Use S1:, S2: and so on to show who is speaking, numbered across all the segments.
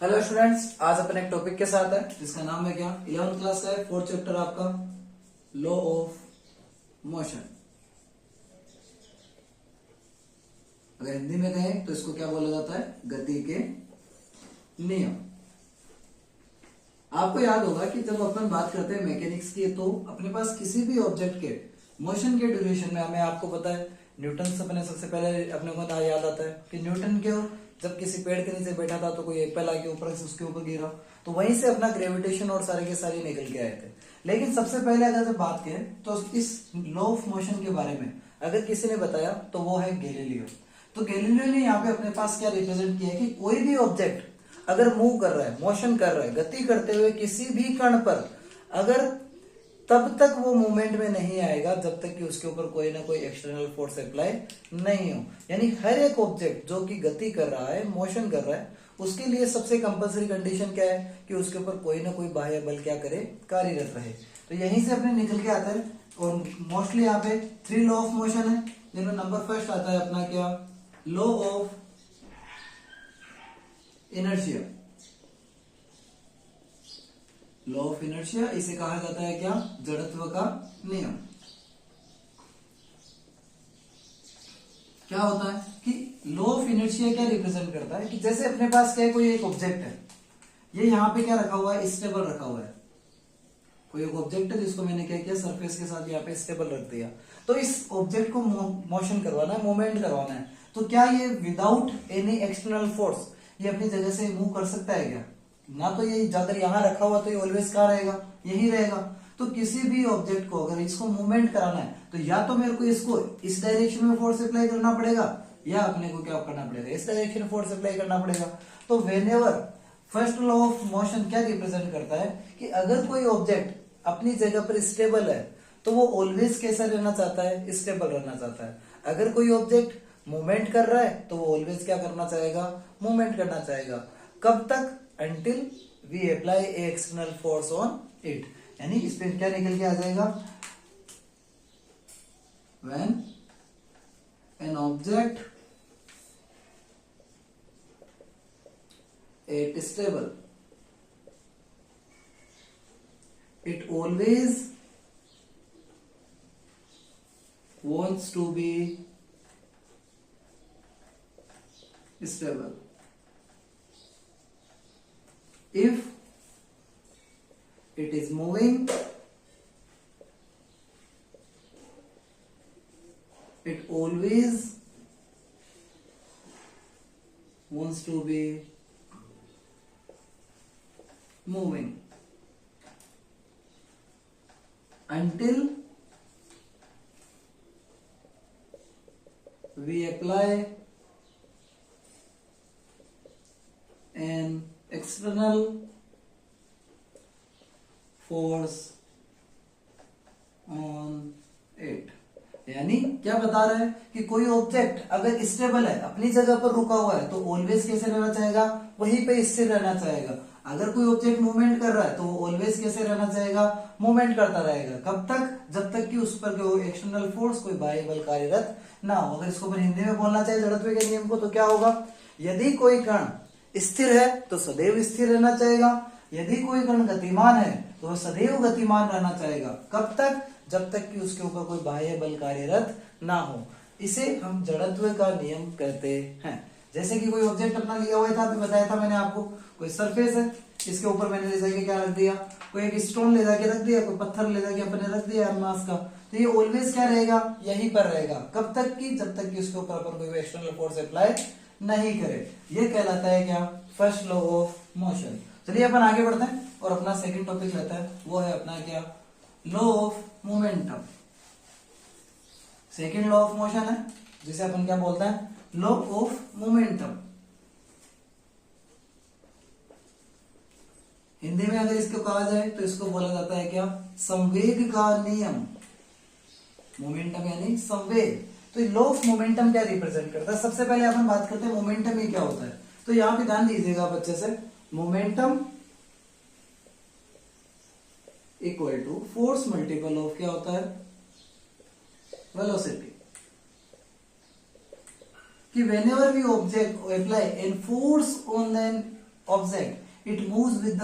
S1: Hello students, आज अपन एक topic के साथ है जिसका नाम है क्या 11th क्लास का है, 4th चैप्टर आपका लॉ ऑफ मोशन। अगर हिंदी में कहें तो इसको क्या बोला जाता है, गति के नियम। आपको याद होगा कि जब अपन बात करते हैं मैकेनिक्स की तो अपने पास किसी भी ऑब्जेक्ट के मोशन के ड्यूरेशन में हमें आपको पता है न्यूटन से अपने सबसे पहले अपने को याद आता है कि न्यूटन के जब किसी पेड़ के नीचे बैठा था तो कोई एप्पल आके ऊपर से उसके ऊपर गिरा तो वहीं से अपना ग्रेविटेशन और सारे के सारे निकल के आए थे। लेकिन सबसे पहले अगर जब बात करें तो इस लॉ ऑफ मोशन के बारे में अगर किसी ने बताया तो वो है गैलीलियो। तो गैलीलियो ने यहाँ पे अपने पास क्या रिप्रेजेंट किया कि कोई भी ऑब्जेक्ट अगर मूव कर रहा है, मोशन कर रहा है, गति करते हुए किसी भी कण पर अगर तब तक वो मूवमेंट में नहीं आएगा जब तक कि उसके ऊपर कोई ना कोई एक्सटर्नल फोर्स अप्लाई नहीं हो। यानी हर एक ऑब्जेक्ट जो कि गति कर रहा है, मोशन कर रहा है, उसके लिए सबसे कंपलसरी कंडीशन क्या है कि उसके ऊपर कोई ना कोई बाह्य बल क्या करे, कार्यरत रहे। तो यहीं से अपने निकल के आता है और मोस्टली यहाँ पे 3 लॉ ऑफ मोशन है जिनमें नंबर फर्स्ट आता है अपना क्या law of inertia. Law of inertia इसे कहा जाता है क्या, जड़त्व का नियम। क्या होता है कि लॉ ऑफ इनर्शिया क्या रिप्रेजेंट करता है कि जैसे अपने पास क्या है, कोई एक ऑब्जेक्ट है, ये यहां पे क्या रखा हुआ है, स्टेबल रखा हुआ है। कोई एक ऑब्जेक्ट है जिसको मैंने क्या किया, सरफेस के साथ यहाँ पे स्टेबल रख दिया। तो इस ऑब्जेक्ट को मोशन करवाना है, मूवमेंट करवाना है, तो क्या ये विदाउट एनी एक्सटर्नल फोर्स ये अपनी जगह से मूव कर सकता है क्या? ना। तो ये अगर यहाँ रखा हुआ तो ये ऑलवेज कहाँ रहेगा, यही रहेगा। तो किसी भी ऑब्जेक्ट को अगर इसको मूवमेंट कराना है तो या तो मेरे को इसको इस डायरेक्शन में फोर्स अप्लाई करना पड़ेगा या अपने को क्या करना पड़ेगा, इस डायरेक्शन में फोर्स अप्लाई करना पड़ेगा। तो whenever first law of motion क्या रिप्रेजेंट करता है कि अगर कोई ऑब्जेक्ट अपनी जगह पर स्टेबल है तो वो ऑलवेज कैसा रहना चाहता है, स्टेबल रहना चाहता है। अगर कोई ऑब्जेक्ट मूवमेंट कर रहा है तो वो ऑलवेज क्या करना चाहेगा, मूवमेंट करना चाहेगा। कब तक? until we apply a external force on it। यानी इस पे क्या निकल के आ जाएगा, when an object at stable it always wants to be stable if it is moving it always wants to be moving until we apply an external force on it। यानी क्या बता रहा है कि कोई ऑब्जेक्ट अगर स्टेबल है, अपनी जगह पर रुका हुआ है, तो ऑलवेज कैसे रहना चाहेगा, वहीं पे स्थिर रहना चाहेगा। अगर कोई ऑब्जेक्ट मूवमेंट कर रहा है तो वो ऑलवेज कैसे रहना चाहेगा, मूवमेंट करता रहेगा। कब तक? जब तक कि उस पर कोई एक्सटर्नल फोर्स, कोई बाह्य बल कार्यरत ना हो। अगर इसको अपन हिंदी में बोलना चाहे जड़त्व के नियम को तो क्या होगा, यदि कोई कण स्थिर है तो सदैव स्थिर रहना चाहेगा, यदि कोई कण गतिमान है तो वह सदैव गतिमान रहना चाहेगा। कब तक? जब तक कि उसके ऊपर कोई बाह्य बल कार्यरत ना हो। इसे हम जड़त्व का नियम कहते हैं। जैसे कि कोई ऑब्जेक्ट अपना लिया हुआ था, तो बताया था मैंने आपको, कोई सरफेस है, इसके ऊपर मैंने ले जाके क्या रख दिया, कोई एक स्टोन ले जाके रख दिया, कोई पत्थर ले जाके अपने रख दिया मास का, तो ये ऑलवेज क्या रहेगा, यहीं पर रहेगा। कब तक की? जब तक कि उसके ऊपर अपन कोई एक्सटर्नल फोर्स अप्लाई नहीं करे। ये कहलाता है क्या, फर्स्ट लॉ ऑफ मोशन। चलिए अपन आगे बढ़ते हैं और अपना सेकंड टॉपिक लेते हैं, वो है अपना क्या, law of momentum. Second law of motion है जिसे अपन क्या बोलते हैं, लॉ ऑफ मोमेंटम। हिंदी में अगर इसको कहा जाए तो इसको बोला जाता है क्या, संवेग का नियम। मोमेंटम यानी संवेग। तो लॉ ऑफ मोमेंटम क्या रिप्रेजेंट करता है? सबसे पहले अपन बात करते हैं मोमेंटम ये क्या होता है। तो यहां पे ध्यान दीजिएगा आप अच्छे से, momentum equal to force multiple of क्या होता है, वेलोसिटी। कि whenever we object apply and force on an object it moves with the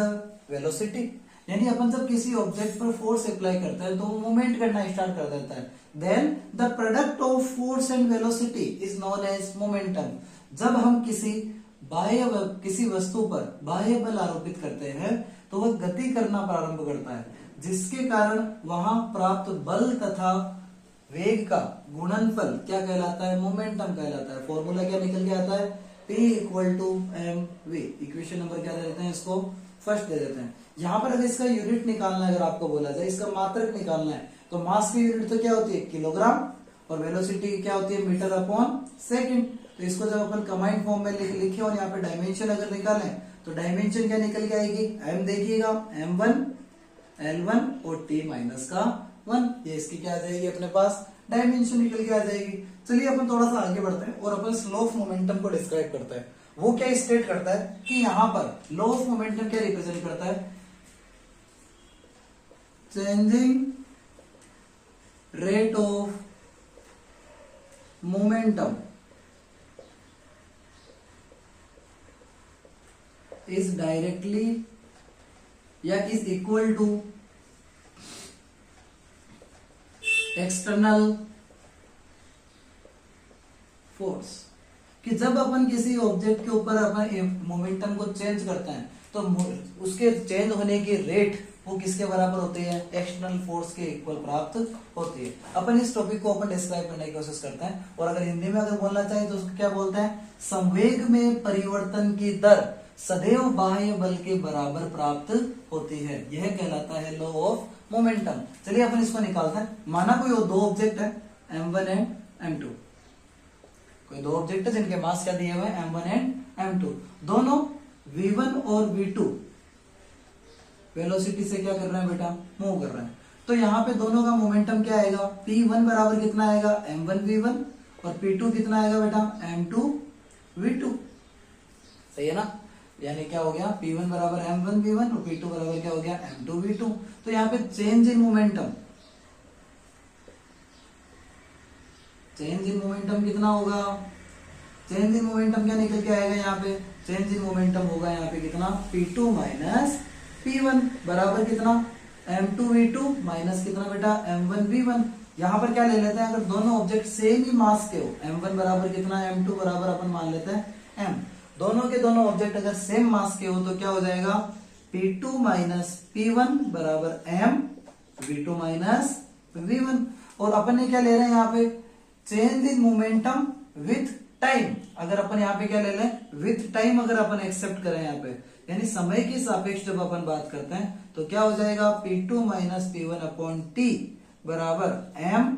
S1: velocity, यानी अपन जब किसी ऑब्जेक्ट पर फोर्स अप्लाई करते हैं तो वो मूवमेंट करना स्टार्ट कर देता है। Then the product of force and velocity is known as momentum. जब हम किसी वस्तु पर बाह्य बल आरोपित करते हैं तो वह गति करना प्रारंभ करता है, जिसके कारण वहां प्राप्त बल तथा वेग का गुणनफल क्या कहलाता है? मोमेंटम कहलाता है। फॉर्मूला क्या निकल के आता है? P equal to M V. Equation number क्या दे देते हैं? इसको फर्स्ट दे देते हैं। यहाँ पर अगर इसका यूनिट निकालना है, अगर आपको बोला जाए इसका मात्रक निकालना है, तो मास की यूनिट तो क्या होती है? किलोग्राम, और वेलोसिटी क्या होती है? Metre upon second. तो इसको जब अपन कंबाइंड फॉर्म में लिखे और यहाँ पे डायमेंशन अगर निकालें तो डायमेंशन क्या निकल के आएगी? m देखिएगा, m1 L1 और t माइनस का 1, ये इसकी क्या आ जाएगी? अपने पास डायमेंशन निकल के आ जाएगी। चलिए अपन थोड़ा सा आगे बढ़ते हैं और अपन स्लो ऑफ मोमेंटम को डिस्क्राइब करते हैं। वो क्या स्टेट करता है कि यहाँ पर लॉ ऑफ मोमेंटम क्या रिप्रेजेंट करता है? Changing rate of momentum is directly या is equal to external force. कि जब अपन किसी ऑब्जेक्ट के ऊपर अपन मोमेंटम को चेंज करते हैं तो उसके चेंज होने की रेट वो किसके बराबर होती है? एक्सटर्नल फोर्स के इक्वल प्राप्त होती है। अपन इस टॉपिक को अपन डिस्क्राइब करने की कोशिश करते हैं, और अगर हिंदी में अगर बोलना चाहे तो उसको क्या बोलते हैं? संवेग में परिवर्तन की दर सदैव बाह्य बल के बराबर प्राप्त होती है। यह कहलाता है लॉ ऑफ मोमेंटम। चलिए अपन इसको निकालते हैं। माना कोई दो ऑब्जेक्ट है m1 एंड m2, कोई दो ऑब्जेक्ट है जिनके मास क्या दिए हुए हैं? m1 and m2। दोनों v1 और v2 वेलोसिटी से क्या कर रहे हैं बेटा? मूव कर रहे हैं। तो यहाँ पे दोनों का मोमेंटम क्या आएगा? p1 बराबर कितना आएगा? m1 v1, और p2 कितना आएगा बेटा? m2 v2। सही है ना? यानी क्या हो गया? p1 बराबर m1 v1 और p2 बराबर क्या हो गया? m2 v2। तो यहाँ पे change in momentum, change in momentum कितना होगा? चेंज इन मोमेंटम क्या निकल के आएगा? यहाँ पे चेंज इन मोमेंटम होगा यहाँ पे कितना? p2 माइनस p1 बराबर कितना? m2 v2 माइनस कितना बेटा? m1 v1। यहाँ पर क्या ले लेते हैं? अगर दोनों ऑब्जेक्ट सेम ही मास के हो, m1 बराबर कितना? m2 बराबर अपन मान लेते हैं m। दोनों के दोनों ऑब्जेक्ट अगर सेम मास के हो तो क्या हो जाएगा? p2 माइनस p1 बराबर m v2 माइनस v1। और अपन ने क्या ले रहे हैं यहाँ पे? Change in momentum with time. अगर अपन यहाँ पे क्या ले लें? विथ टाइम अगर अपन एक्सेप्ट करें यहाँ पे, यानी समय के सापेक्ष जब अपन बात करते हैं तो क्या हो जाएगा? p2 minus p1 upon t बराबर m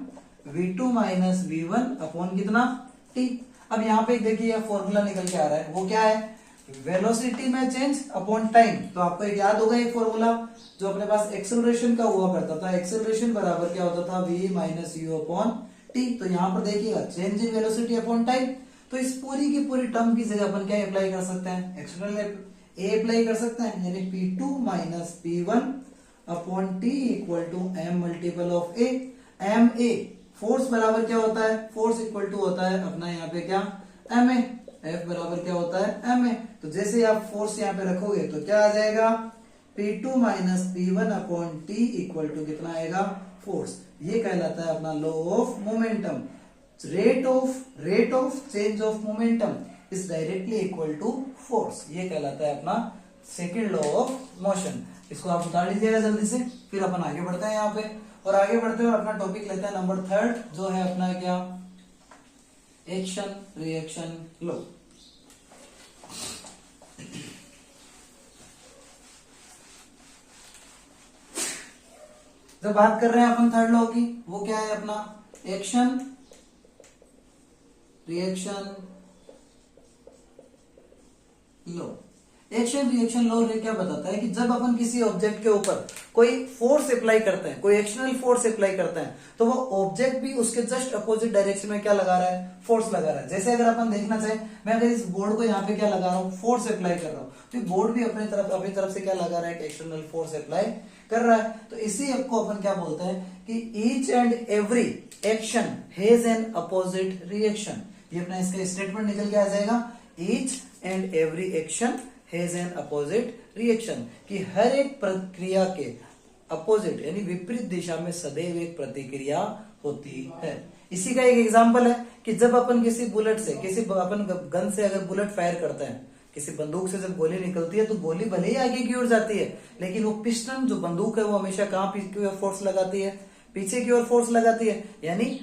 S1: v2 minus v1 upon कितना? t। अब यहाँ पे देखिए फॉर्मूला निकल के आ रहा है, वो क्या है? वेलोसिटी में चेंज अपॉन टाइम। तो आपको एक याद होगा एक फॉर्मूला जो अपने पास एक्सेलरेशन का हुआ करता था। एक्सेलरेशन बराबर क्या होता था? v minus u upon t। तो यहाँ पर देखिएगा change in velocity upon time. तो इस पूरी की पूरी टर्म की जगह अपन क्या अप्लाई कर सकते हैं? एक्सटर्नल a अप्लाई कर सकते हैं, यानी p2 minus p1 upon t equal to m multiple of a। m a force बराबर क्या होता है? फोर्स इक्वल टू होता है अपना यहाँ पे क्या? ma। F बराबर क्या होता है? ma। तो जैसे आप फोर्स यहाँ पे रखोगे तो क्या आ जाएगा? p2 minus p1 upon t equal to कितना आएगा? फोर्स। ये कहलाता है अपना law of momentum. Rate of change of momentum is directly equal to force. ये कहलाता है अपना सेकेंड लॉ ऑफ मोशन। इसको आप उतार लीजिएगा जल्दी से, फिर अपन आगे बढ़ते हैं यहाँ पे। और आगे बढ़ते हुए अपना टॉपिक लेते हैं नंबर 3, जो है अपना क्या? Action reaction law. जब बात कर रहे हैं अपन थर्ड लॉ की, वो क्या है अपना? Action reaction law. Action reaction law क्या बताता है कि जब अपन किसी ऑब्जेक्ट के ऊपर कोई फोर्स अप्लाई करते हैं, कोई एक्सटर्नल फोर्स अप्लाई करते हैं, तो वो ऑब्जेक्ट भी उसके जस्ट अपोजिट डायरेक्शन में क्या लगा रहा है? फोर्स लगा रहा है। जैसे अगर अपन देखना चाहे, मैं अगर इस बोर्ड को यहाँ पे क्या लगा रहा हूँ? फोर्स अप्लाई कर रहा हूँ, तो बोर्ड भी अपनी तरफ से क्या लगा रहा है? एक्सटर्नल फोर्स अप्लाई कर रहा है। तो इसी को अपन क्या बोलते हैं कि each and every action has an opposite reaction. ये अपना इसका स्टेटमेंट निकल के आ जाएगा। Each and every action has an opposite reaction, कि हर एक प्रक्रिया के अपोजिट यानी विपरीत दिशा में सदैव एक प्रतिक्रिया होती है। इसी का एक एग्जाम्पल है कि जब अपन किसी बुलेट से, किसी अपन गन से अगर बुलेट फायर करते हैं, किसी बंदूक से जब गोली निकलती है तो गोली भले ही आगे की ओर जाती है, लेकिन वो पिस्टन जो बंदूक है वो हमेशा कहाँ की ओर फोर्स लगाती है, पीछे की ओर फोर्स लगाती है। यानी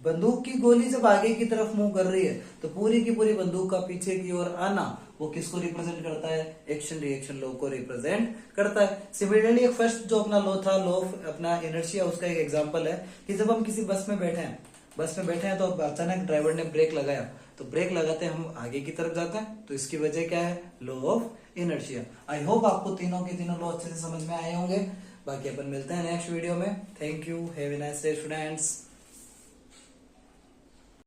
S1: बंदूक की गोली जब आगे की तरफ मूव कर रही है तो पूरी की पूरी बंदूक का पीछे की ओर आना वो किसको रिप्रेजेंट करता है, एक्शन रिएक्शन लॉ को रिप्रेजेंट करता है। सिमिलरली एक फर्स्ट जो अपना लॉ था, लॉ ऑफ अपना इनर्शिया, उसका एक एग्जांपल है कि जब हम किसी बस में बैठे हैं तो अचानक ड्राइवर ने ब्रेक लगाया, तो ब्रेक लगाते हम आगे की तरफ जाते हैं, तो इसकी वजह क्या है, law of inertia. I hope आपको तीनों के तीनों लॉ अच्छे से समझ में आए होंगे। बाकी अपन मिलते हैं नेक्स्ट वीडियो में। Thank you, have a nice day students.